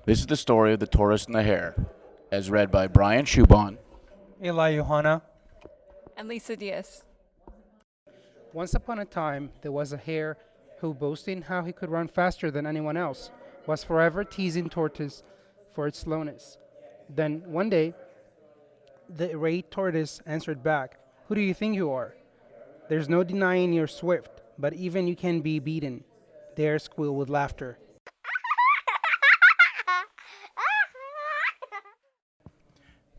This is the story of the Tortoise and the Hare, as read by Brian Chubon. Youhanna. And Lisa Diaz. Once upon a time, there was a hare who, boasting how he could run faster than anyone else, was forever teasing Tortoise for its slowness. Then, one day, the irate Tortoise answered back, "Who do you think you are? There's no denying you're swift, but even you can be beaten." The hare squealed with laughter.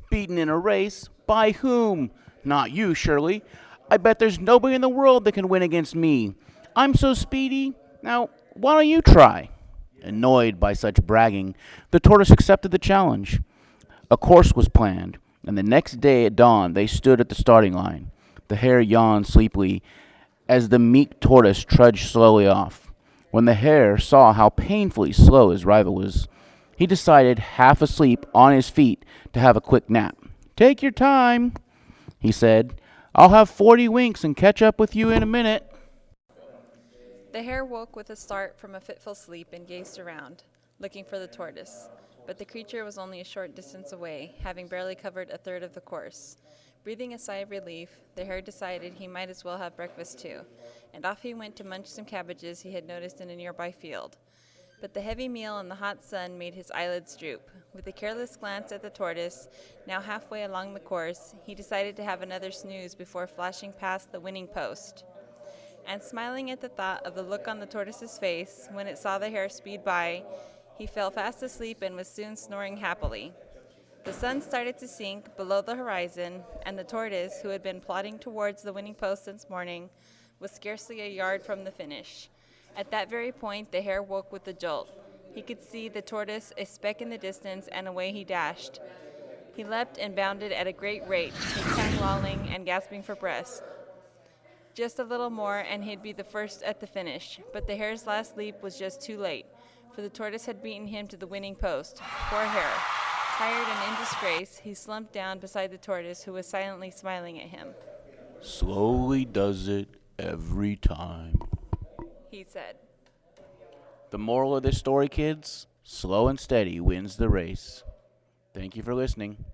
Beaten in a race? By whom? Not you, surely. I bet there's nobody in the world that can win against me. I'm so speedy. Now, why don't you try? Annoyed by such bragging, the tortoise accepted the challenge. A course was planned, and the next day at dawn they stood at the starting line. The hare yawned sleepily as the meek tortoise trudged slowly off. When the hare saw how painfully slow his rival was, he decided, half asleep on his feet, to have a quick nap. "Take your time," he said. "I'll have 40 winks and catch up with you in a minute." The hare woke with a start from a fitful sleep and gazed around, looking for the tortoise. But the creature was only a short distance away, having barely covered a third of the course. Breathing a sigh of relief, the hare decided he might as well have breakfast too, and off he went to munch some cabbages he had noticed in a nearby field. But the heavy meal and the hot sun made his eyelids droop. With a careless glance at the tortoise, now halfway along the course, he decided to have another snooze before flashing past the winning post. And smiling at the thought of the look on the tortoise's face when it saw the hare speed by, he fell fast asleep and was soon snoring happily. The sun started to sink below the horizon, and the tortoise, who had been plodding towards the winning post since morning, was scarcely a yard from the finish. At that very point, the hare woke with a jolt. He could see the tortoise a speck in the distance, and away he dashed. He leapt and bounded at a great rate, his tongue lolling and gasping for breath. Just a little more, and he'd be the first at the finish. But the hare's last leap was just too late, for the tortoise had beaten him to the winning post. Poor hare. Tired and in disgrace, he slumped down beside the tortoise, who was silently smiling at him. "Slowly does it every time," He said. The moral of this story, kids: slow and steady wins the race. Thank you for listening.